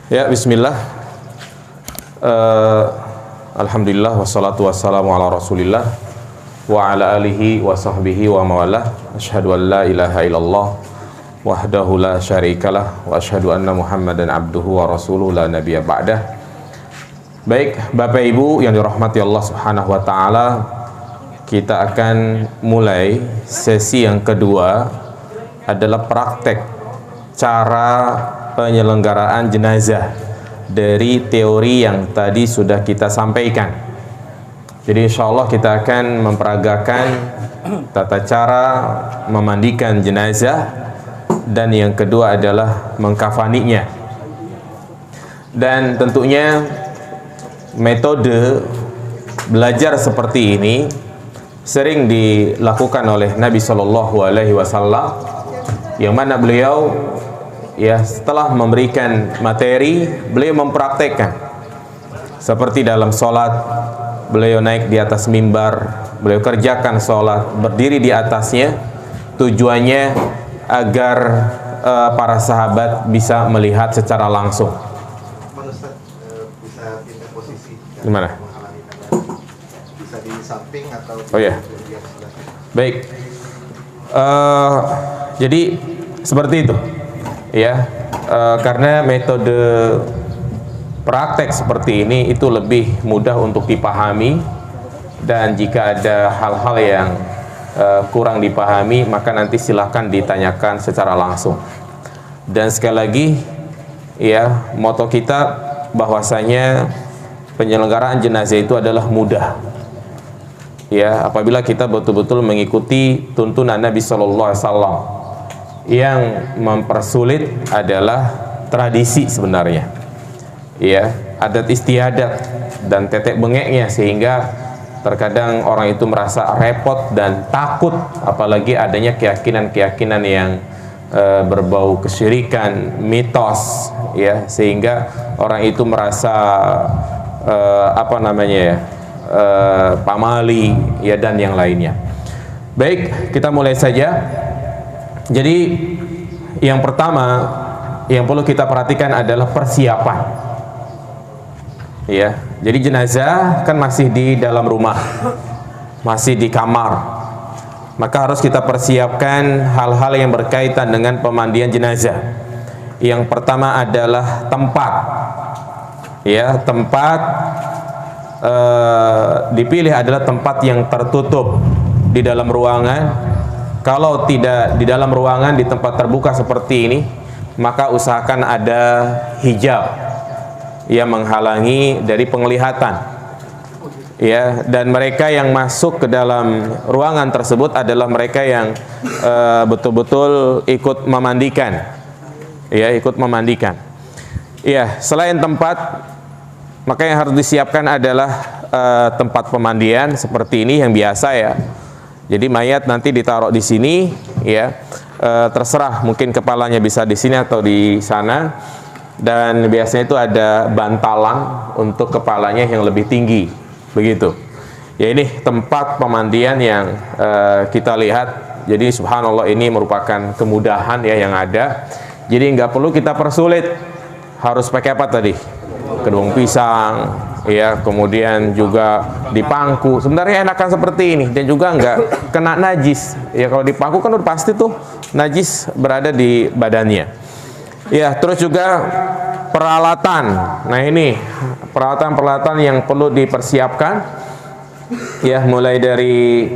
Ya, bismillah. Alhamdulillah wassalatu wassalamu ala Rasulillah wa ala alihi wa sahbihi wa mawalah. Asyhadu an la ilaha illallah wahdahu la syarikalah wa asyhadu anna Muhammadan abduhu wa rasuluhu la nabiyya ba'dah. Baik, Bapak Ibu yang dirahmati Allah Subhanahu wa taala, kita akan mulai sesi yang kedua adalah praktek cara penyelenggaraan jenazah dari teori yang tadi sudah kita sampaikan. Jadi insya Allah kita akan memperagakan tata cara memandikan jenazah, dan yang kedua adalah mengkafaninya. Dan tentunya metode belajar seperti ini sering dilakukan oleh Nabi Shallallahu Alaihi Wasallam, yang mana beliau setelah memberikan materi, beliau mempraktekkan. Seperti dalam sholat, beliau naik di atas mimbar, beliau kerjakan sholat, berdiri di atasnya, tujuannya agar para sahabat bisa melihat secara langsung. Bisa pindah posisi. Gimana? Bisa di samping atau Oh ya. Baik. Jadi seperti itu. Ya, karena metode praktek seperti ini itu lebih mudah untuk dipahami, dan jika ada hal-hal yang kurang dipahami maka nanti silahkan ditanyakan secara langsung. Dan sekali lagi ya, moto kita bahwasanya penyelenggaraan jenazah itu adalah mudah. Ya, apabila kita betul-betul mengikuti tuntunan Nabi Sallallahu Alaihi Wasallam. Yang mempersulit adalah tradisi sebenarnya, ya, adat istiadat dan tetek bengeknya, sehingga terkadang orang itu merasa repot dan takut, apalagi adanya keyakinan-keyakinan yang berbau kesyirikan, mitos, ya, sehingga orang itu merasa pamali, ya, dan yang lainnya. Baik, kita mulai saja. Jadi yang pertama yang perlu kita perhatikan adalah persiapan. Ya, jadi jenazah kan masih di dalam rumah, masih di kamar. Maka harus kita persiapkan hal-hal yang berkaitan dengan pemandian jenazah. Yang pertama adalah tempat. Ya, tempat dipilih adalah tempat yang tertutup di dalam ruangan. Kalau tidak di dalam ruangan, di tempat terbuka seperti ini, maka usahakan ada hijab yang menghalangi dari penglihatan. Ya, dan mereka yang masuk ke dalam ruangan tersebut adalah mereka yang betul-betul ikut memandikan. Ya, ikut memandikan. Ya, selain tempat, maka yang harus disiapkan adalah tempat pemandian seperti ini yang biasa, ya. Jadi mayat nanti ditaruh di sini, ya, terserah, mungkin kepalanya bisa di sini atau di sana, dan biasanya itu ada bantalan untuk kepalanya yang lebih tinggi, begitu. Ya, ini tempat pemandian yang kita lihat. Jadi subhanallah, ini merupakan kemudahan, ya, yang ada. Jadi nggak perlu kita persulit. Harus pakai apa tadi? Kedung pisang, ya, kemudian juga dipangku. Sebenarnya enakan seperti ini, dan juga nggak kena najis. Ya, kalau dipangku kan udah pasti tuh najis berada di badannya. Ya, terus juga peralatan. Nah, ini peralatan-peralatan yang perlu dipersiapkan. Ya, mulai dari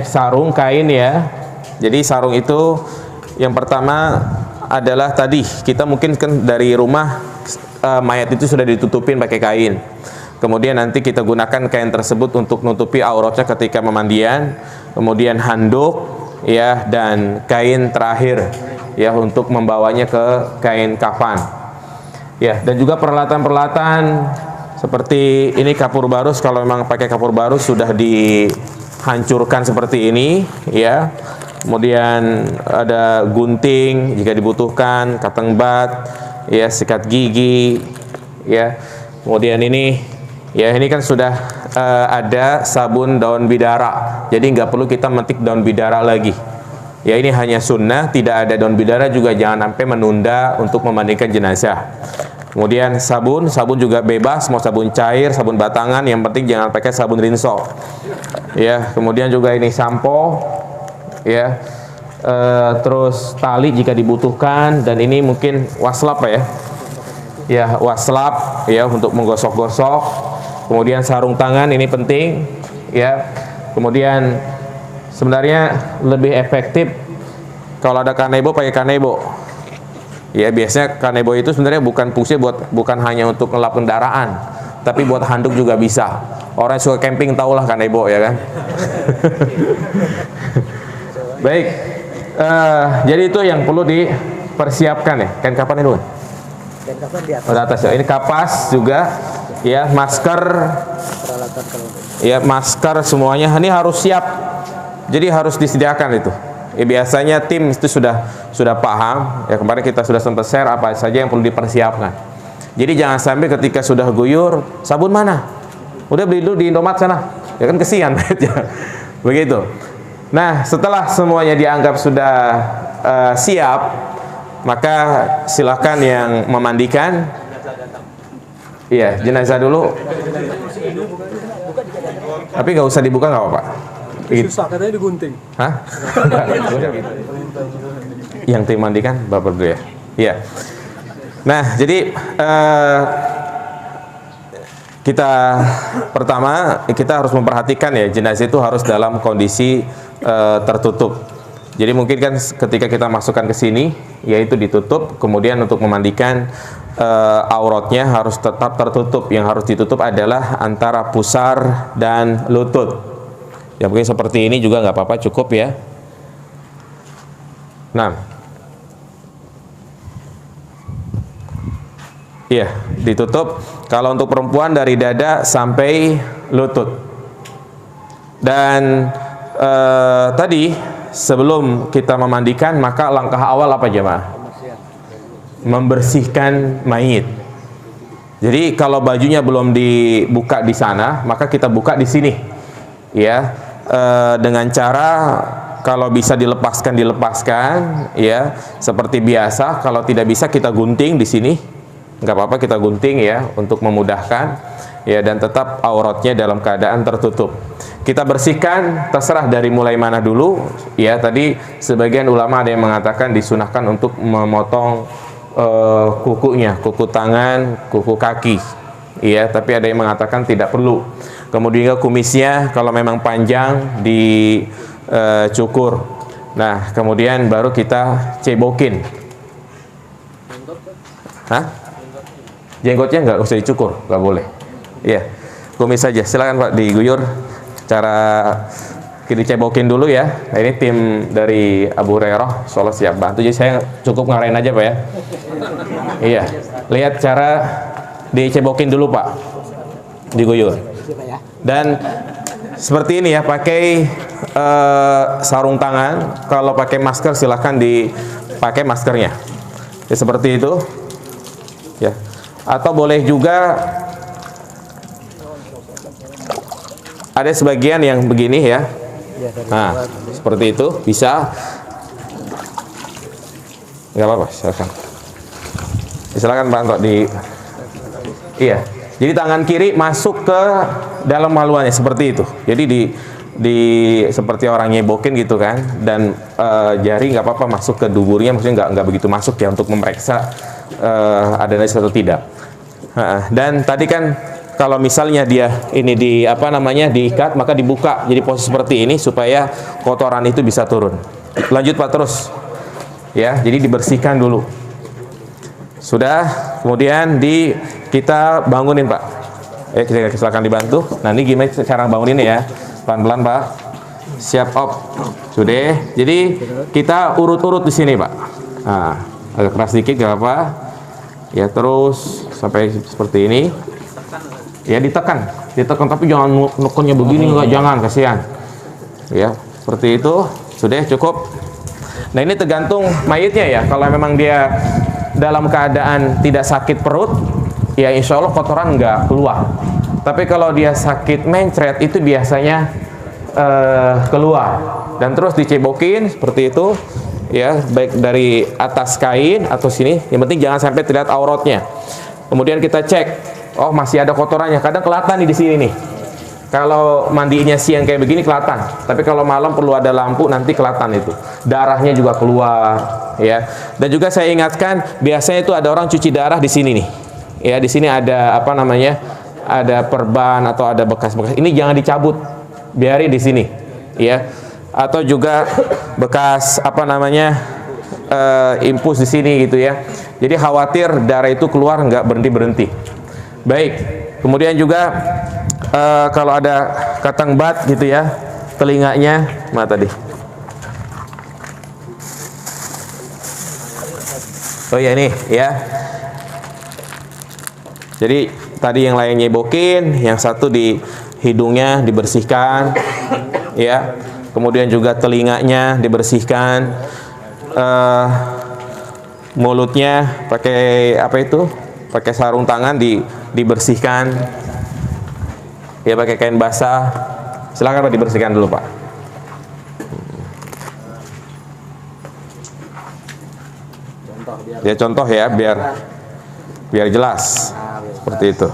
sarung kain, ya. Jadi sarung itu yang pertama adalah tadi kita mungkin kan dari rumah mayat itu sudah ditutupin pakai kain. Kemudian nanti kita gunakan kain tersebut untuk nutupi auratnya ketika pemandian. Kemudian handuk, ya, dan kain terakhir, ya, untuk membawanya ke kain kafan. Ya, dan juga peralatan-peralatan seperti ini, kapur barus. Kalau memang pakai kapur barus sudah dihancurkan seperti ini, ya. Kemudian ada gunting jika dibutuhkan, kateng bat, ya, sikat gigi, ya. Kemudian ini, ya, ini kan sudah ada sabun daun bidara. Jadi nggak perlu kita metik daun bidara lagi. Ya ini hanya sunnah, tidak ada daun bidara juga jangan sampai menunda untuk memandikan jenazah. Kemudian sabun juga bebas, mau sabun cair, sabun batangan, yang penting jangan pakai sabun rinso. Ya, kemudian juga ini sampo, ya, terus tali jika dibutuhkan, dan ini mungkin waslap ya, ya waslap ya untuk menggosok-gosok. Kemudian sarung tangan ini penting, ya. Kemudian sebenarnya lebih efektif kalau ada kanebo pakai kanebo. Ya biasanya kanebo itu sebenarnya bukan fungsinya bukan hanya untuk ngelap kendaraan, tapi buat handuk juga bisa. Orang yang suka camping tahulah kanebo ya kan. Baik, jadi itu yang perlu dipersiapkan ya. Kain kapan itu? Kain kapan di atas. Oh, di atas ya. Ini kapas juga, ya masker, ya masker semuanya. Ini harus siap. Jadi harus disediakan itu. Ya, biasanya tim itu sudah paham. Ya kemarin kita sudah sempat share apa saja yang perlu dipersiapkan. Jadi jangan sampai ketika sudah guyur, sabun mana? Udah beli dulu di Indomaret sana. Ya kan kesian. Begitu. Nah, setelah semuanya dianggap sudah siap, maka silakan yang memandikan. Iya, jenazah dulu. Tapi nggak usah dibuka, nggak apa-apa. Susah katanya digunting. Hah? Yang tim mandikan Bapak dulu ya. Iya. Nah, jadi kita pertama kita harus memperhatikan ya, jenazah itu harus dalam kondisi tertutup. Jadi mungkin kan ketika kita masukkan ke sini, yaitu ditutup, kemudian untuk memandikan auratnya harus tetap tertutup. Yang harus ditutup adalah antara pusar dan lutut. Ya mungkin seperti ini juga nggak apa-apa, cukup ya. Nah, iya ditutup. Kalau untuk perempuan dari dada sampai lutut. Dan tadi sebelum kita memandikan, maka langkah awal apa jemaah? Membersihkan mayit. Jadi kalau bajunya belum dibuka di sana, maka kita buka di sini, ya. Dengan cara kalau bisa dilepaskan, ya seperti biasa. Kalau tidak bisa kita gunting di sini, nggak apa-apa kita gunting ya untuk memudahkan, ya, dan tetap auratnya dalam keadaan tertutup. Kita bersihkan, terserah dari mulai mana dulu, ya. Tadi sebagian ulama ada yang mengatakan disunahkan untuk memotong kukunya, kuku tangan, kuku kaki, ya. Tapi ada yang mengatakan tidak perlu. Kemudian kumisnya kalau memang panjang dicukur. Nah, kemudian baru kita cebokin. Hah? Jenggotnya nggak usah dicukur, nggak boleh. Iya, kumis saja. Silakan Pak diguyur. Cara kita cebokin dulu ya. Nah, ini tim dari Abu Hurairah, Solo siap bantu. Jadi saya cukup ngarahin aja Pak ya. Iya, lihat cara dicebokin dulu Pak. Diguyur. Dan seperti ini ya, pakai sarung tangan. Kalau pakai masker silahkan dipakai maskernya. Ya, seperti itu. Ya. Atau boleh juga ada sebagian yang begini ya. Nah, seperti itu bisa. Nggak apa-apa, silakan. Silakan Pak untuk iya. Jadi tangan kiri masuk ke dalam haluannya seperti itu. Jadi seperti orang nyebokin gitu kan. Dan jari nggak apa-apa masuk ke duburnya, maksudnya nggak begitu masuk ya, untuk memeriksa ada najis atau tidak. Dan tadi kan kalau misalnya dia ini diikat, maka dibuka jadi posisi seperti ini supaya kotoran itu bisa turun. Lanjut Pak terus. Ya, jadi dibersihkan dulu. Sudah, kemudian kita bangunin Pak. Silakan dibantu. Nah, ini gimana cara banguninnya ya? Pelan-pelan Pak. Siap op. Sudah. Jadi kita urut-urut di sini Pak. Nah, agak keras dikit gak apa. Ya, terus sampai seperti ini. Ya, ditekan tapi jangan nukunnya begini, enggak, jangan, kasihan. Ya, seperti itu. Sudah cukup. Nah, ini tergantung mayitnya ya. Kalau memang dia dalam keadaan tidak sakit perut, ya insya Allah kotoran nggak keluar. Tapi kalau dia sakit mencret, itu biasanya keluar. dan terus dicebokin seperti itu, ya, baik dari atas kain atau sini. Yang penting jangan sampai terlihat auratnya. Kemudian kita cek, oh masih ada kotorannya. Kadang kelihatan nih di sini nih. Kalau mandinya siang kayak begini kelihatan, tapi kalau malam perlu ada lampu, nanti kelihatan itu. Darahnya juga keluar, ya. Dan juga saya ingatkan, biasanya itu ada orang cuci darah di sini nih. Ya, di sini ada apa namanya? Ada perban atau ada bekas-bekas. Ini jangan dicabut, biarin di sini, ya. Atau juga bekas apa namanya? Impus di sini gitu ya. Jadi khawatir darah itu keluar nggak berhenti-berhenti. Baik. Kemudian juga kalau ada katang bat gitu ya, telinganya mana tadi? Oh ya ini ya. Jadi tadi yang lain nyebokin, yang satu di hidungnya dibersihkan, ya. Kemudian juga telinganya dibersihkan, mulutnya pakai apa itu? Pakai sarung tangan dibersihkan. Ya, pakai kain basah. Silakan Pak dibersihkan dulu Pak. Ya contoh ya, biar jelas. Seperti itu.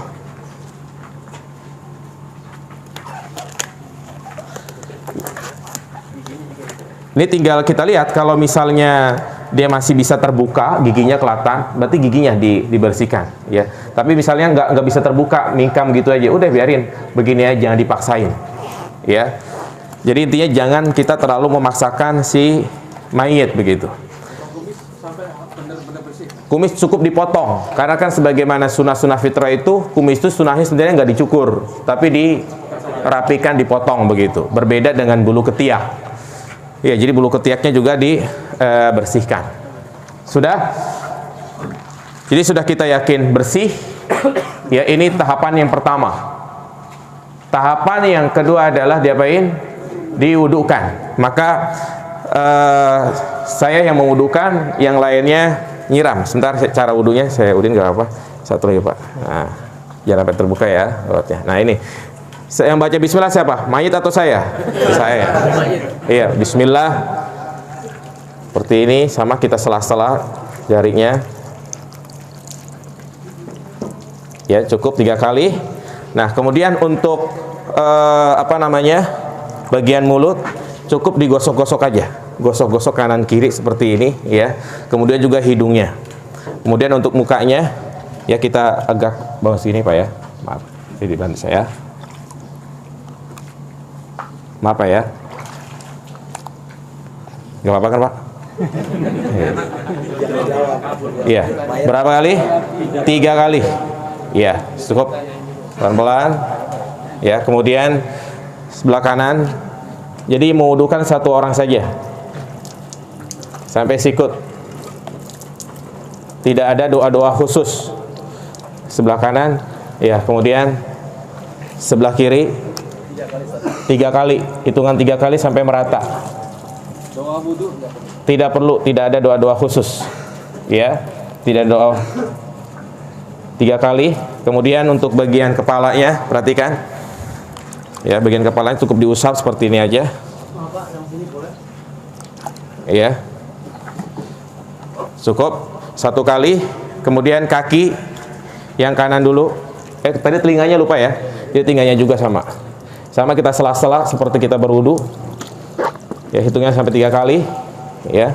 Ini tinggal kita lihat, kalau misalnya dia masih bisa terbuka, giginya kelihatan, berarti giginya dibersihkan, ya. Tapi misalnya nggak bisa terbuka, mingkam gitu aja, udah biarin, begini aja, jangan dipaksain, ya. Jadi intinya jangan kita terlalu memaksakan si mayit begitu. Kumis cukup dipotong, karena kan sebagaimana sunnah fitrah itu, kumis itu sunnahnya sebenarnya nggak dicukur, tapi dirapikan, dipotong begitu. Berbeda dengan bulu ketiak. Ya, jadi bulu ketiaknya juga dibersihkan. Sudah? Jadi sudah kita yakin bersih. Ya, ini tahapan yang pertama. Tahapan yang kedua adalah diapain? Diwudukan. Maka saya yang mewudukan, yang lainnya nyiram. Sebentar, cara wudunya saya udin nggak apa. Satu lagi Pak. Nah, jangan sampai terbuka ya auratnya. Nah ini. Yang baca bismillah siapa? Mayit atau saya? Saya. Iya, bismillah. Seperti ini, sama kita sela-sela jarinya. Ya, cukup 3 kali. Nah, kemudian untuk apa namanya? Bagian mulut cukup digosok-gosok aja. Gosok-gosok kanan kiri seperti ini, ya. Kemudian juga hidungnya. Kemudian untuk mukanya, ya kita agak bawah sini Pak ya. Maaf, ini dibantu saya. Maaf Pak ya. Gak apa-apa kan Pak? Iya. Berapa kali? 3 kali. Iya, cukup. Pelan-pelan. Ya, kemudian sebelah kanan. Jadi mewudukan 1 orang saja. Sampai sikut. Tidak ada doa-doa khusus. Sebelah kanan. Ya, kemudian sebelah kiri 3 kali, hitungan 3 kali sampai merata. Doa wudu tidak perlu, tidak ada doa-doa khusus, ya, tidak doa. 3 kali. Kemudian untuk bagian kepalanya, perhatikan, ya, bagian kepalanya cukup diusap seperti ini aja, ya, cukup 1 kali. Kemudian kaki yang kanan dulu. Tadi telinganya lupa ya, jadi telinganya juga sama kita sela-sela seperti kita berwudu. Ya, hitungnya sampai 3 kali, ya.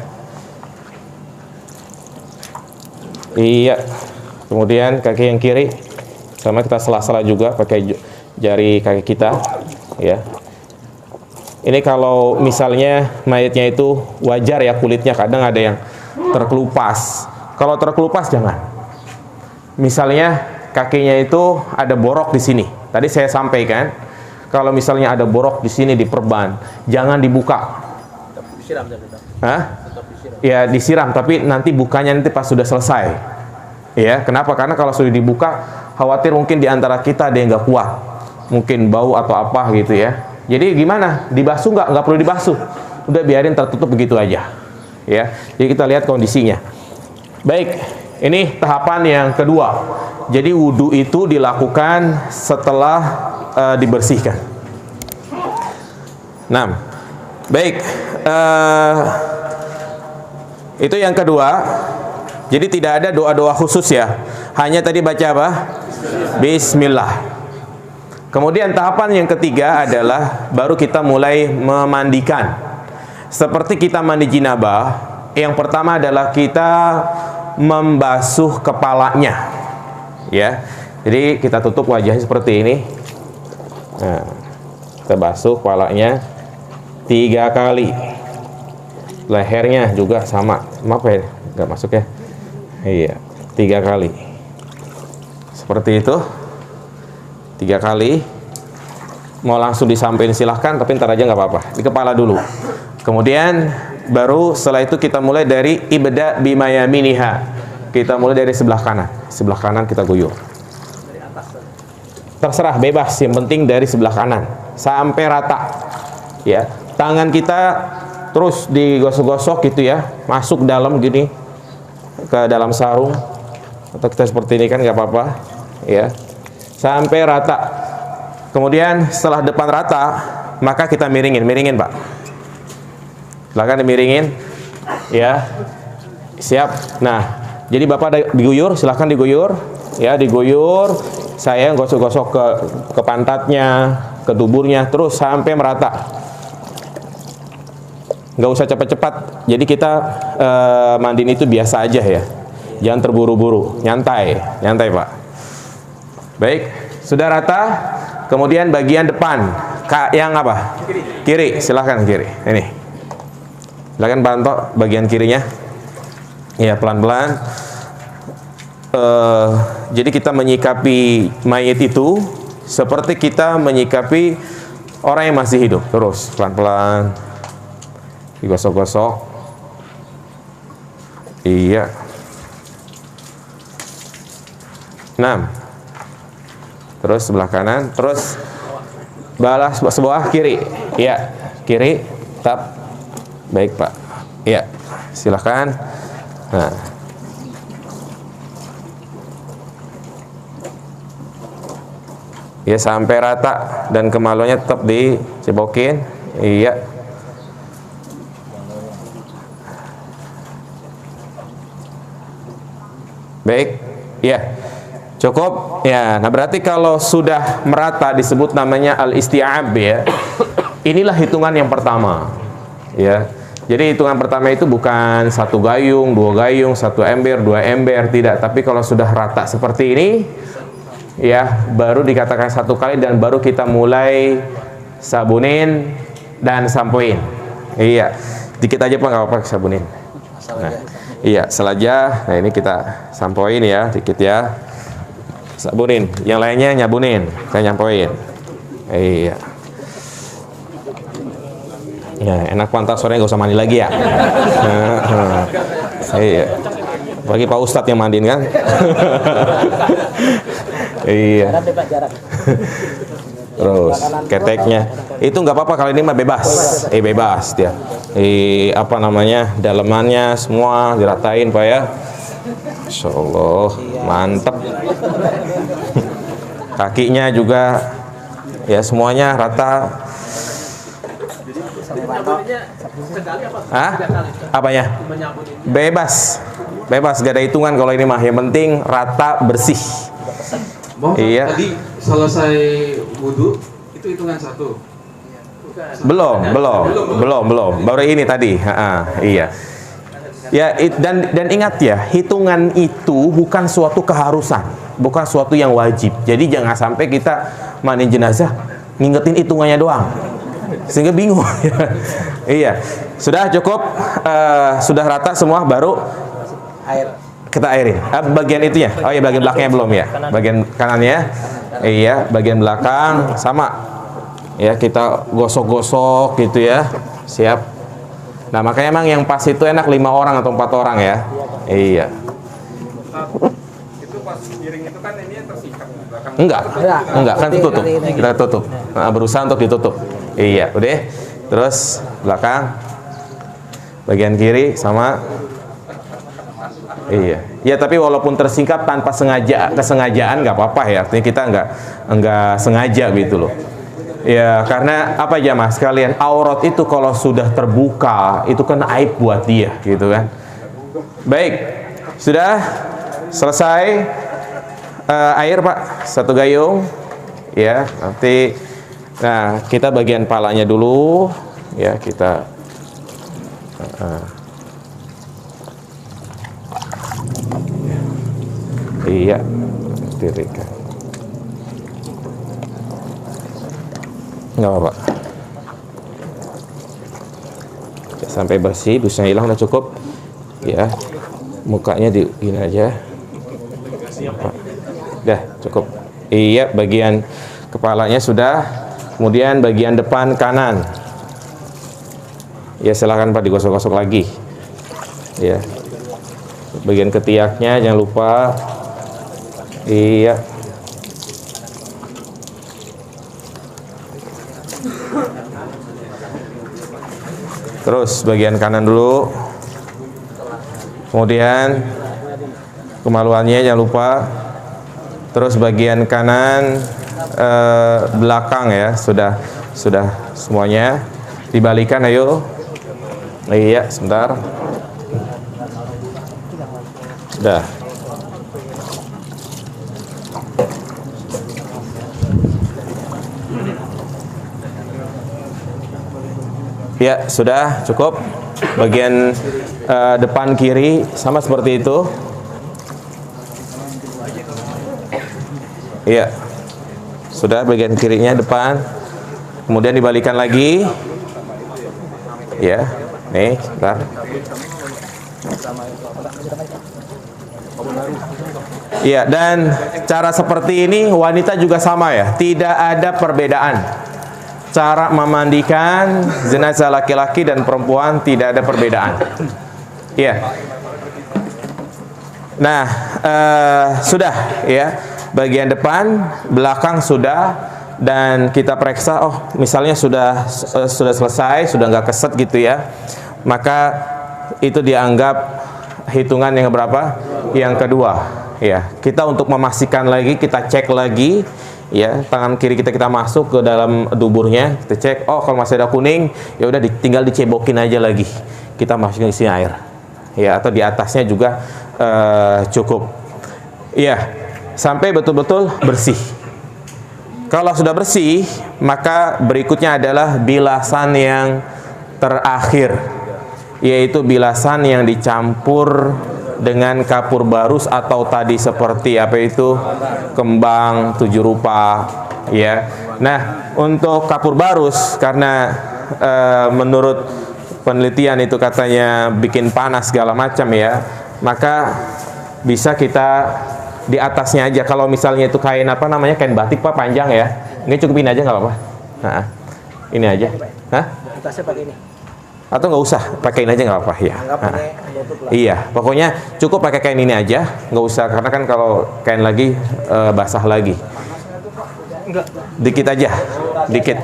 Iya. Kemudian kaki yang kiri sama kita sela-sela juga pakai jari kaki kita, ya. Ini kalau misalnya mayatnya itu wajar ya kulitnya, kadang ada yang terkelupas. Kalau terkelupas jangan. Misalnya kakinya itu ada borok di sini. Tadi saya sampaikan, kalau misalnya ada borok di sini di perban, jangan dibuka. Disiram, hah? Ya disiram, tapi nanti bukanya nanti pas sudah selesai. Ya, kenapa? Karena kalau sudah dibuka, khawatir mungkin di antara kita ada yang nggak kuat, mungkin bau atau apa gitu ya. Jadi gimana? Dibasuh nggak? Nggak perlu dibasuh. Udah biarin tertutup begitu aja. Ya, jadi kita lihat kondisinya. Baik, ini tahapan yang kedua. Jadi wudhu itu dilakukan setelah dibersihkan. 6. Baik, itu yang kedua. Jadi tidak ada doa-doa khusus ya. Hanya tadi baca apa? Bismillah. Kemudian tahapan yang ketiga adalah baru kita mulai memandikan. Seperti kita mandi jinabah, yang pertama adalah kita membasuh kepalanya. Ya. Jadi kita tutup wajahnya seperti ini. Nah, kita basuh kepalanya 3 kali. Lehernya juga sama. Maaf ya, nggak masuk ya. Iya, 3 kali. Seperti itu. 3 kali. Mau langsung disampaikan silahkan, tapi ntar aja nggak apa-apa. Di kepala dulu. Kemudian baru setelah itu kita mulai dari ibda bimayaminiha. Kita mulai dari sebelah kanan. Sebelah kanan kita guyur. Terserah, bebas. Yang penting dari sebelah kanan sampai rata. Ya, tangan kita terus digosok-gosok gitu ya, masuk dalam gini ke dalam sarung atau kita seperti ini kan nggak apa-apa ya, sampai rata. Kemudian setelah depan rata, maka kita miringin Pak, silakan dimiringin ya, siap. Nah, jadi Bapak diguyur, silahkan diguyur ya, diguyur. Saya gosok-gosok ke pantatnya, ke duburnya, terus sampai merata. Nggak usah cepat-cepat. Jadi kita mandiin itu biasa aja ya. Jangan terburu-buru, nyantai Pak. Baik, sudah rata. Kemudian bagian depan, yang apa? Kiri. Silahkan kiri. Ini. Silahkan bantu bagian kirinya. Ya, pelan-pelan. Jadi kita menyikapi mayit itu seperti kita menyikapi orang yang masih hidup. Terus pelan-pelan digosok-gosok. Iya. 6. Terus sebelah kanan, terus balas sebelah kiri. Iya, kiri, tap. Baik, Pak. Iya. Silakan. Nah. Ya, sampai rata dan kemaluannya tetap dicebokin. Iya. Baik, ya, cukup. Ya, nah berarti kalau sudah merata disebut namanya al-isti'ab ya. Inilah hitungan yang pertama, ya. Jadi hitungan pertama itu bukan 1 gayung, 2 gayung, 1 ember, 2 ember, tidak. Tapi kalau sudah rata seperti ini, ya, baru dikatakan 1 kali dan baru kita mulai sabunin dan sampoin. Iya, dikit aja Pak, nggak apa-apa sabunin. Nah. Iya, selajah. Nah, ini kita sampoin ya, dikit ya. Sabunin. Yang lainnya nyabunin. Saya nyampoin. Iya. Ya, enak pantas sore nggak usah mandi lagi ya. Iya. Bagi Pak Ustadz yang mandiin kan. Iya. Terus keteknya itu nggak apa-apa, kalau ini mah bebas. Bebas dia. Apa namanya, dalemannya semua diratain Pak ya. Insya Allah mantep. Kakinya juga ya semuanya rata. Hah? Apanya? Bebas, gak ada hitungan kalau ini mah. Yang penting rata, bersih. Iya. Tadi selesai wudhu itu hitungan 1. Belum. Baru ini tadi. Iya. Ya, dan ingat ya, hitungan itu bukan suatu keharusan, bukan suatu yang wajib. Jadi jangan sampai kita mandi jenazah ngingetin hitungannya doang, sehingga bingung. Iya. Sudah cukup, sudah rata semua, baru kita airin. Bagian itunya. Oh iya, bagian belakangnya belum ya. Bagian kanannya. Iya, bagian belakang sama. Ya, kita gosok-gosok gitu ya. Siap. Nah, makanya emang yang pas itu enak 5 orang atau 4 orang ya. Iya. Itu pas miring itu kan ini tersikat di belakang. Enggak, kan tutup. Kita tutup. Nah, berusaha untuk ditutup. Iya, udah. Terus belakang. Bagian kiri sama. Iya. Ya, tapi walaupun tersingkap tanpa kesengajaan nggak apa-apa ya. Artinya kita nggak sengaja gitu loh. Ya, karena apa ya mas kalian, aurat itu kalau sudah terbuka itu kan aib buat dia, gitu kan. Baik, sudah selesai. Air pak, 1 gayung. Ya, nanti. Nah, kita bagian palanya dulu. Ya, kita. Iya, dirikan. Nggak apa-apa. Ya, sampai bersih, busanya hilang udah cukup. Ya, mukanya di gini aja. Dah cukup. Iya, bagian kepalanya sudah. Kemudian bagian depan kanan. Ya silakan Pak digosok-gosok lagi. Ya. Bagian ketiaknya jangan lupa. Iya. Terus bagian kanan dulu. Kemudian kemaluannya jangan lupa. Terus bagian kanan belakang ya, sudah semuanya. Dibalikan ayo. Iya, sebentar. Sudah. Ya, sudah cukup. Bagian depan kiri sama seperti itu. Iya. Sudah bagian kirinya depan. Kemudian dibalikan lagi. Ya. Nih, sebentar. Iya, dan cara seperti ini wanita juga sama ya. Tidak ada perbedaan. Cara memandikan jenazah laki-laki dan perempuan tidak ada perbedaan. Iya. Nah, sudah ya. Bagian depan, belakang sudah, dan kita periksa. Oh, misalnya sudah selesai, sudah nggak keset gitu ya. Maka itu dianggap hitungan yang berapa? Yang kedua. Ya, kita untuk memastikan lagi, kita cek lagi. Ya, tangan kiri kita masuk ke dalam duburnya, kita cek. Oh, kalau masih ada kuning, ya udah tinggal dicebokin aja lagi. Kita masukin isi air. Ya, atau di atasnya juga cukup. Iya, sampai betul-betul bersih. Kalau sudah bersih, maka berikutnya adalah bilasan yang terakhir, yaitu bilasan yang dicampur dengan kapur barus atau tadi seperti apa itu kembang 7 rupa ya. Nah, untuk kapur barus karena menurut penelitian itu katanya bikin panas segala macam ya, maka bisa kita di atasnya aja. Kalau misalnya itu kain apa namanya, kain batik Pak, panjang ya, ini cukupin aja nggak apa-apa. Nah, ini aja. Hah? Atasnya pakai ini. Atau nggak usah, pakaiin aja nggak apa-apa ya. Iya, pokoknya cukup pakai kain ini aja, nggak usah, karena kan kalau kain lagi basah lagi. Dikit aja, dikit.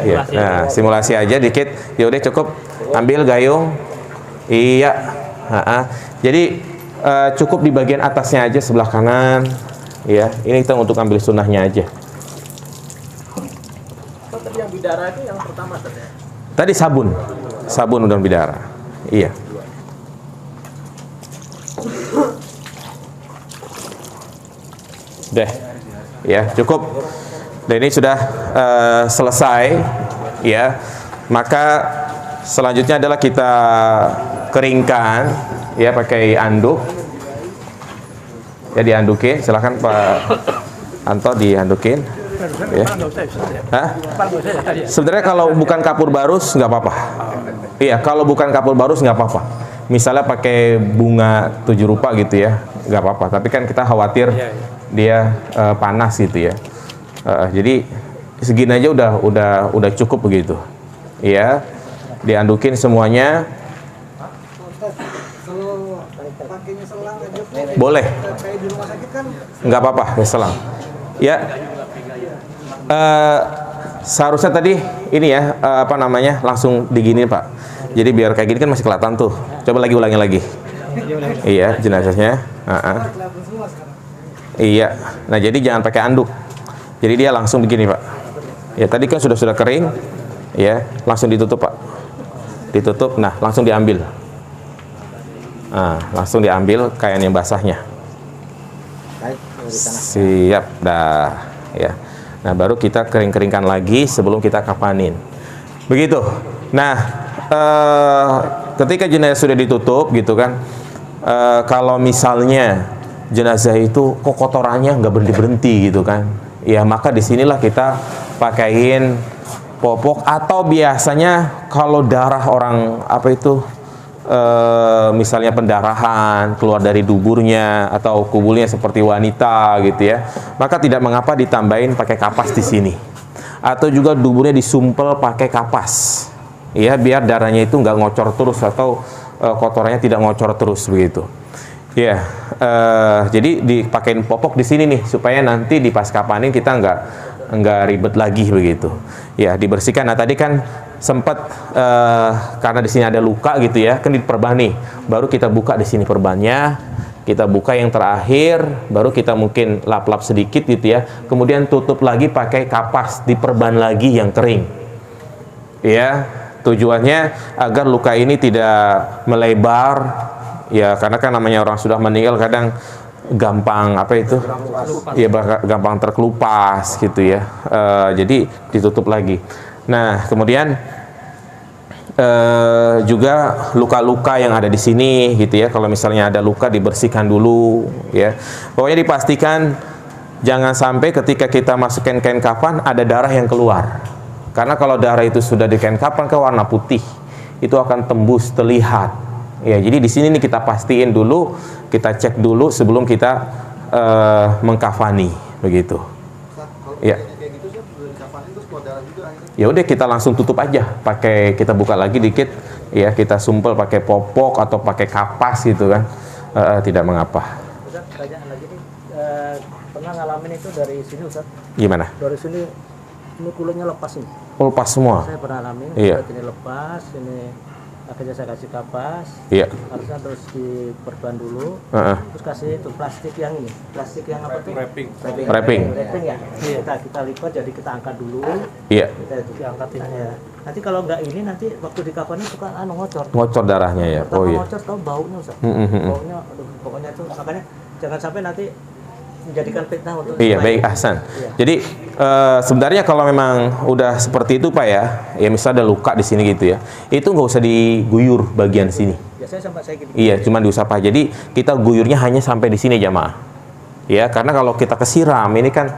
Iya. Nah, simulasi aja dikit. Yaudah cukup, ambil gayung. Iya. Jadi cukup di bagian atasnya aja, sebelah kanan. Ya, ini kita untuk ambil sunnahnya aja. Tadi yang bidara itu yang pertama tadi. Tadi sabun udang bidara. Iya. Deh, ya cukup. Dan ini sudah selesai, ya. Maka selanjutnya adalah kita keringkan, ya pakai anduk. Ya diandukin, silakan Pak Anto diandukin. Ya. Hah? Sebenarnya kalau bukan kapur barus nggak apa-apa. Iya, kalau bukan kapur barus nggak apa-apa. Misalnya pakai bunga 7 rupa gitu ya, nggak apa-apa. Tapi kan kita khawatir dia panas gitu ya. Jadi segini aja udah cukup begitu. Iya, diandukin semuanya. Boleh. Nggak apa-apa, ya selang. Ya. Seharusnya tadi ini ya apa namanya langsung digini Pak. Jadi biar kayak gini kan masih kelihatan tuh. Coba ulangi lagi. Iya, jenazahnya. Iya. Nah jadi jangan pakai anduk. Jadi dia langsung begini Pak. Ya tadi kan sudah kering, ya langsung ditutup Pak. Ditutup, nah langsung diambil. Nah, langsung diambil kain yang basahnya. Baik, dari sana. Siap, dah. Ya. Nah baru kita kering-keringkan lagi sebelum kita kapanin. Begitu. Nah, ketika jenazah sudah ditutup gitu kan, kalau misalnya jenazah itu kok kotorannya nggak berhenti gitu kan, ya maka disinilah kita pakaiin popok, atau biasanya kalau darah orang apa itu misalnya pendarahan keluar dari duburnya atau kubulnya seperti wanita gitu ya, maka tidak mengapa ditambahin pakai kapas di sini, atau juga duburnya disumpel pakai kapas ya, biar darahnya itu nggak ngocor terus atau kotorannya tidak ngocor terus begitu ya. Jadi dipakein popok di sini nih supaya nanti di pas kapanin kita nggak ribet lagi begitu ya, dibersihkan. Nah tadi kan sempat karena di sini ada luka gitu ya, kan diperban nih, baru kita buka di sini perbannya, kita buka yang terakhir, baru kita mungkin lap-lap sedikit gitu ya, kemudian tutup lagi pakai kapas, diperban lagi yang kering ya, tujuannya agar luka ini tidak melebar ya, karena kan namanya orang sudah meninggal kadang gampang apa itu ya, gampang terkelupas gitu ya, jadi ditutup lagi. Nah kemudian juga luka-luka yang ada di sini gitu ya, kalau misalnya ada luka dibersihkan dulu ya, pokoknya dipastikan jangan sampai ketika kita masukin kain kafan ada darah yang keluar, karena kalau darah itu sudah di kain kafan ke warna putih itu akan tembus terlihat ya. Jadi di sini nih kita pastiin dulu, kita cek dulu sebelum kita mengkafani begitu. Ya. Ya udah kita langsung tutup aja, pakai kita buka lagi dikit ya, kita sumpel pakai popok atau pakai kapas gitu kan, tidak mengapa. Ustaz, pertanyaan lagi nih, pernah ngalamin itu dari sini Ustaz? Gimana? Dari sini ini kulitnya lepas nih. Oh, lepas semua. Saya pernah ngalamin, Iya. ini lepas, ini akhirnya saya kasih kapas, Iya. harusnya terus diperban dulu, terus kasih itu plastik yang ini, plastik yang apa tuh? Wrapping. Wrapping. Ya. Kita lipat, jadi kita angkat dulu. Iya. Kita itu diangkat ya. Nanti kalau nggak ini nanti waktu di kafannya suka ngocor. Ngocor darahnya ya. Pertama Oh iya. ngocor tau baunya Ustaz. Mm-hmm. Baunya, aduh, pokoknya itu makanya jangan sampai nanti menjadikan fitnah untuk Iya, yang baik lain. Ahsan. Iya. Jadi sebenarnya kalau memang udah seperti itu Pak ya misal ada luka di sini gitu ya, itu nggak usah diguyur bagian sini. Biasanya sampai saya gini. Iya, cuma diusap aja. Jadi kita guyurnya hanya sampai di sini jamaah. Ya, karena kalau kita kesiram ini kan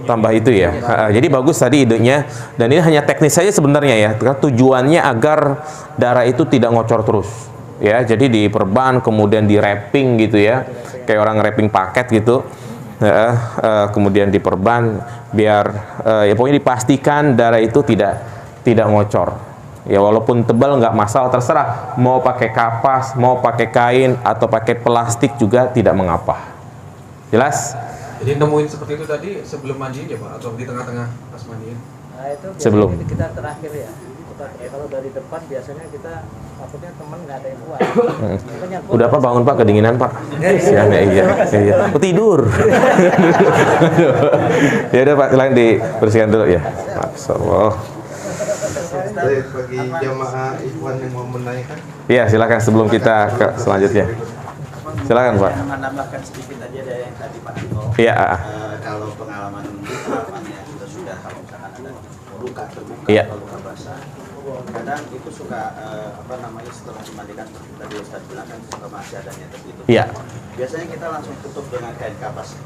tambah itu ya. Jadi bagus tadi idenya, dan ini hanya teknis saja sebenarnya ya. Tujuannya agar darah itu tidak ngocor terus. Ya, jadi diperban kemudian di wrapping gitu ya. Kayak orang wrapping paket gitu. Kemudian diperban biar ya pokoknya dipastikan darah itu tidak ngocor. Ya walaupun tebal nggak masalah, terserah mau pakai kapas, mau pakai kain atau pakai plastik juga tidak mengapa. Jelas? Jadi nemuin seperti itu tadi sebelum mandiin ya Pak, atau di tengah-tengah pas mandiin? Nah, itu biasanya Sebelum. kita terakhir ya. Kalau dari depan biasanya kita takutnya teman nggak ada yang kuat. Udah Pak, bangun Pak, kedinginan Pak. Siang ya, iya. Oh, tidur. Ya udah Pak, silakan dibersihkan dulu ya. Masyaallah. Baik, bagi jamaah ikhwan yang mau menanyakan. Iya, silakan sebelum kita ke selanjutnya. Silakan Pak. Menambahkan sedikit aja dari yang tadi Pak Tito. Iya. Kalau pengalamannya kita sudah, kalau misalkan ada luka terbuka Iya. atau luka basah, kadang itu suka setelah dimandikan seperti tadi Ustaz bilang kan suka masih ada netes gitu. Iya. Biasanya kita langsung tutup dengan kain kapas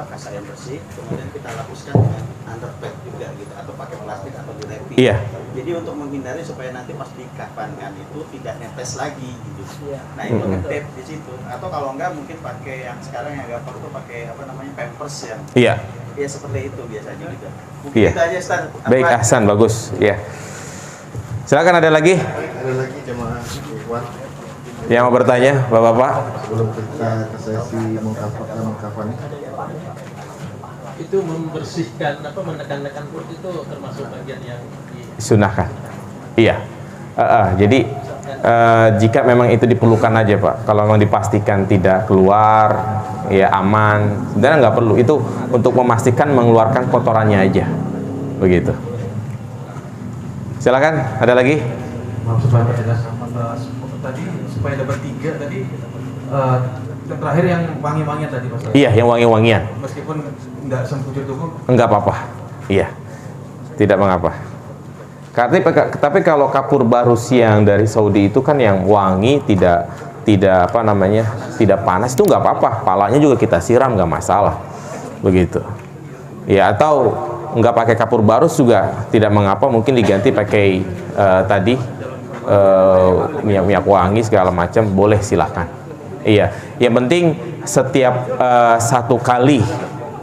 kasak yang bersih, kemudian kita lapuskan dengan underpad juga gitu, atau pakai plastik atau di wrapping. Iya. Jadi untuk menghindari supaya nanti pas dikafankan itu tidak netes lagi gitu. Iya. Nah itu tape di situ, atau kalau enggak mungkin pakai yang sekarang yang gampang itu pakai pampers yang Iya. ya seperti itu biasanya gitu. Mungkin Iya. itu aja Ustaz. Baik Ahsan, bagus. Ya. Silakan ada lagi Ada lagi jamaah ikhwan yang mau bertanya, Bapak-bapak? sebelum kita ke sesi mengkafani. Itu membersihkan menekan-nekan perut itu termasuk bagian yang Sunahkan. Iya. Jadi jika memang itu diperlukan aja Pak, kalau memang dipastikan tidak keluar ya aman, sebenarnya nggak perlu, itu untuk memastikan mengeluarkan kotorannya aja Begitu. Silakan, ada lagi? Maaf supaya jelas tadi supaya dapat 3 tadi yang terakhir yang wangi-wangian tadi Mas. Iya, yang wangi-wangian. Meskipun enggak sempujur tubuh. Enggak apa-apa. Iya. Tidak mengapa. Tapi kalau kapur barus yang dari Saudi itu kan yang wangi, tidak apa namanya, tidak panas, itu nggak apa-apa. Palanya juga kita siram, nggak masalah. Begitu. Ya, atau nggak pakai kapur barus juga tidak mengapa, mungkin diganti pakai tadi minyak wangi segala macam, boleh, silakan. Iya, yang penting setiap 1 kali,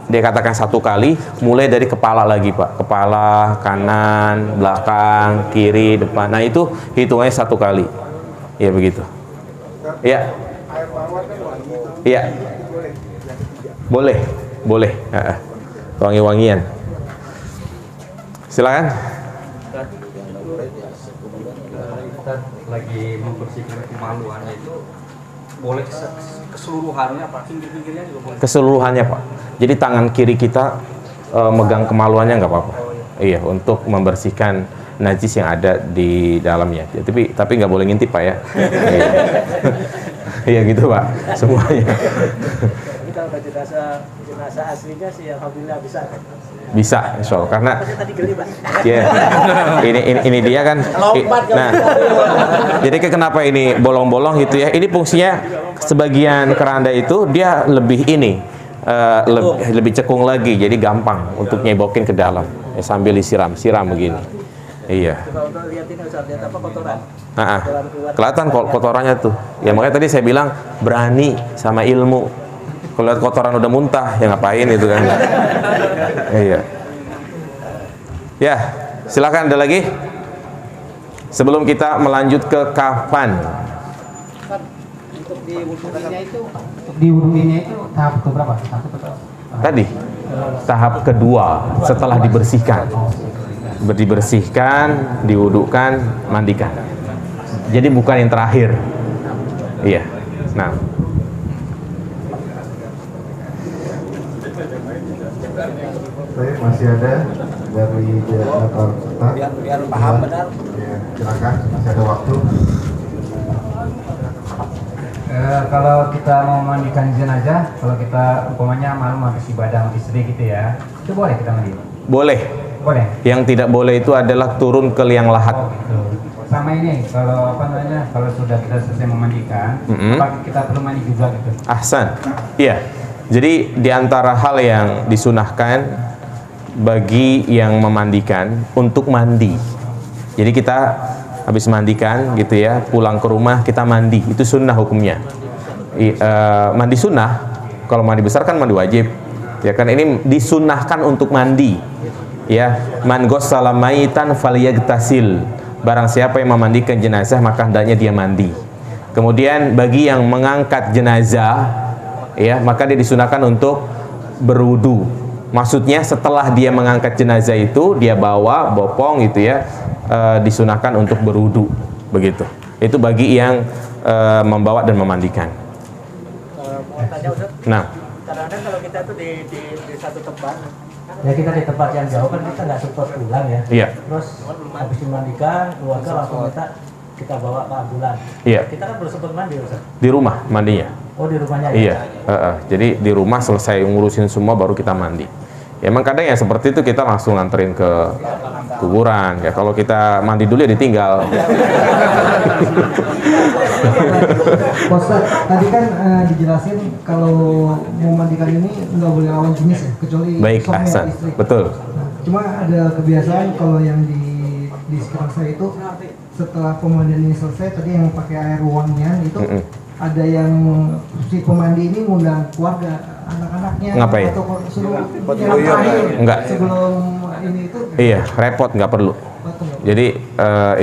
dia katakan 1 kali, mulai dari kepala lagi Pak, kepala, kanan, belakang, kiri, depan. Nah itu hitungannya 1 kali. Ya begitu. Iya. Iya. Boleh, boleh. Wangi-wangian. Silakan. Kita lagi membersihkan kemaluannya itu boleh keseluruhannya apa? Pinggir-pinggirnya juga boleh? Keseluruhannya Pak. Jadi tangan kiri kita megang kemaluannya nggak apa-apa. Iya, untuk membersihkan najis yang ada di dalamnya. Ya, tapi nggak boleh ngintip Pak ya. Iya gitu Pak, semuanya. Tapi kalau jenazah aslinya sih alhamdulillah bisa. Bisa, insya Allah. Karena tadi geli Pak. ya, ini dia kan. Nah, jadi kenapa ini bolong-bolong gitu ya? Ini fungsinya sebagian keranda itu dia lebih ini. Lebih cekung lagi, jadi gampang untuk nyebokin ke dalam ya, sambil siram begini. Iya. Lihat ini Ustaz, lihat apa kotoran? Kelihatan kotorannya tuh. Ya makanya tadi saya bilang berani sama ilmu. Kalau lihat kotoran udah muntah, ya ngapain itu kan? Iya. Ya, silakan ada lagi. Sebelum kita melanjut ke kafan. Untuk di wudunya itu tahap keberapa? Tadi tahap kedua setelah dibersihkan, diwudukan, mandikan. Jadi bukan yang terakhir. Iya. Nah, Baik, masih ada dari koordinator serta. Biar paham benar. Ya, silakan, masih ada waktu. Kalau kita mau mandikan jenazah, kalau kita umpamanya malam habis ibadah sama istri gitu ya, itu boleh kita mandi? boleh. Boleh. Yang tidak boleh itu adalah turun ke liang lahat. Oh, gitu. Sama ini, kalau apa namanya, kalau sudah kita selesai memandikan, apakah kita perlu mandi juga gitu? Ahsan. Iya. Jadi di antara hal yang disunahkan bagi yang memandikan untuk mandi. Jadi kita habis mandikan gitu ya, pulang ke rumah kita mandi, itu sunnah hukumnya. Mandi sunnah, kalau mandi besar kan mandi wajib. Ya kan, ini disunnahkan untuk mandi. Ya, man ghassala maitan falyagtasil. Barang siapa yang memandikan jenazah maka hendaknya dia mandi. Kemudian bagi yang mengangkat jenazah, ya, maka dia disunahkan untuk berwudu. Maksudnya setelah dia mengangkat jenazah itu, dia bawa bopong gitu ya, disunahkan untuk berwudu, begitu. Itu bagi yang membawa dan memandikan. Nah, kadang-kadang kalau kita tuh di satu tempat, Ya kita di tempat yang jauh kan kita nggak sempat pulang ya. Iya. Terus habis dimandikan, keluarga langsung minta kita bawa ke ambulan. Iya. Kita kan belum sempat mandi, Ustaz. Di rumah mandinya. Oh, di rumahnya ya? Iya. Jadi di rumah selesai ngurusin semua baru kita mandi. Ya, emang kadang ya seperti itu, kita langsung nganterin ke kuburan. Ya kalau kita mandi dulu ya ditinggal. Ustaz, tadi kan dijelasin kalau mau mandikan ini nggak boleh lawan jenis ya, kecuali Baik, suami Ahsan. atau istri. Betul. Cuma ada kebiasaan kalau yang di sekitar saya itu setelah pemandian ini selesai, tadi yang pakai air wangian itu ada yang si pemandi ini ngundang keluarga, anak-anaknya Ngapain? atau suruh yang terakhir Enggak. sebelum ini itu. Iya, repot, nggak perlu. Jadi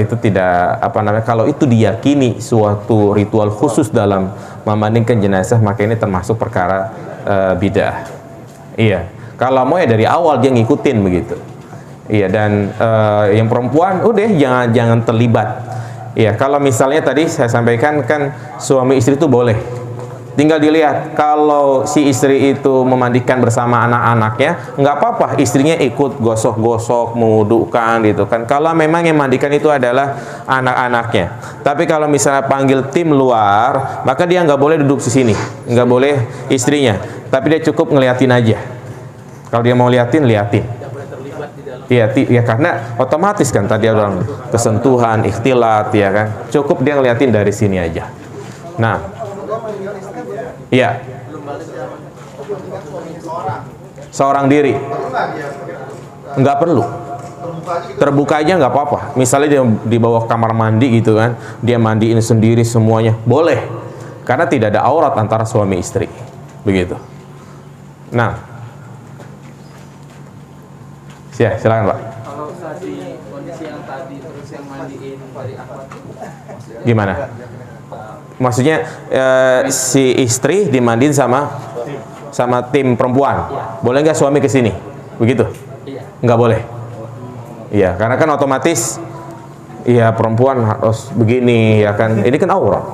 itu tidak apa namanya, kalau itu diyakini suatu ritual khusus dalam memandikan jenazah, maka ini termasuk perkara bid'ah. Iya. Kalau mau ya dari awal dia ngikutin begitu. Iya, dan yang perempuan udah jangan terlibat. Iya, kalau misalnya tadi saya sampaikan kan suami istri itu boleh. Tinggal dilihat, kalau si istri itu memandikan bersama anak-anaknya, nggak apa-apa, istrinya ikut gosok-gosok, mewudukan gitu kan. Kalau memang yang mandikan itu adalah anak-anaknya. Tapi kalau misalnya panggil tim luar, maka dia nggak boleh duduk di sini, nggak boleh istrinya. Tapi dia cukup ngeliatin aja. Kalau dia mau liatin, liatin. Iya, ya karena otomatis kan tadi orang kesentuhan, ikhtilat, ya kan. Cukup dia ngeliatin dari sini aja. Nah. Iya. Seorang diri. Nggak perlu. Terbuka aja nggak apa-apa. Misalnya dia di bawah kamar mandi gitu kan, dia mandiin sendiri semuanya, boleh. Karena tidak ada aurat antara suami istri. Begitu. Nah. Silakan Pak. Kalau tadi kondisi yang tadi terus yang mandiin dari akhwat gimana? Maksudnya si istri dimandiin sama tim perempuan. Boleh nggak suami ke sini? Begitu? Nggak boleh. Iya, karena kan otomatis ya perempuan harus begini ya kan. Ini kan aurat.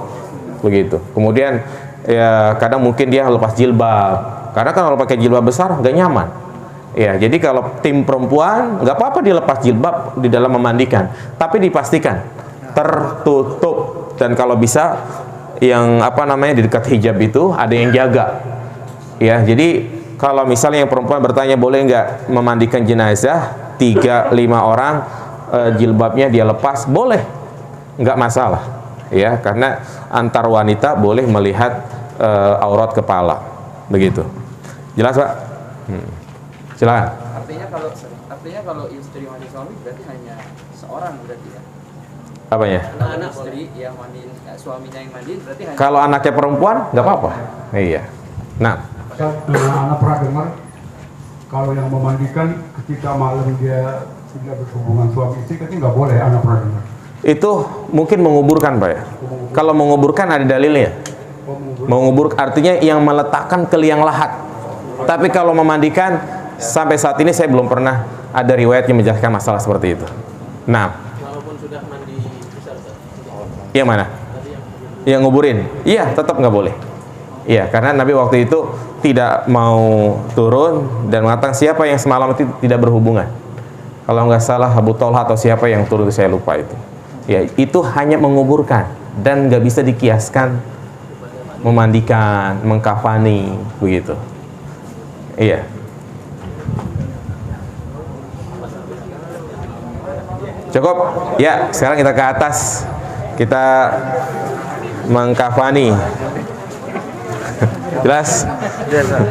Begitu. Kemudian ya kadang mungkin dia lepas jilbab. Karena kan kalau pakai jilbab besar nggak nyaman. Ya, jadi kalau tim perempuan nggak apa-apa dia lepas jilbab di dalam memandikan, tapi dipastikan tertutup, dan kalau bisa yang di dekat hijab itu ada yang jaga. Ya, jadi kalau misalnya yang perempuan bertanya boleh nggak memandikan jenazah 3-5 orang jilbabnya dia lepas, boleh, nggak masalah. Ya, karena antar wanita boleh melihat aurat kepala, begitu. Jelas Pak? Silakan. Artinya kalau istri mandi suami berarti hanya seorang berarti ya. Apanya? Anak istri yang mandiin, suaminya yang mandiin berarti hanya. Kalau anaknya perempuan nggak apa-apa. Iya. Nah. Anak pernah dengar kalau yang memandikan ketika malam dia tidak berhubungan suami istri, kan nggak boleh, anak pernah dengar. Itu mungkin menguburkan Pak ya. Kalau menguburkan ada dalilnya. Mengubur artinya yang meletakkan ke liang lahat. Tapi kalau memandikan, sampai saat ini saya belum pernah ada riwayat yang menjelaskan masalah seperti itu. Nah, Walaupun sudah mandi besar. yang mana? Yang nguburin? Iya, tetap nggak boleh. Iya, karena Nabi waktu itu tidak mau turun dan mengatakan siapa yang semalam itu tidak berhubungan. Kalau nggak salah Abu Thalha atau siapa yang turun, saya lupa itu. Ya, itu hanya menguburkan dan nggak bisa dikiaskan memandikan, mengkafani, begitu. Iya. Cukup? Ya, sekarang kita ke atas. Kita mengkafani. Jelas? Jelas.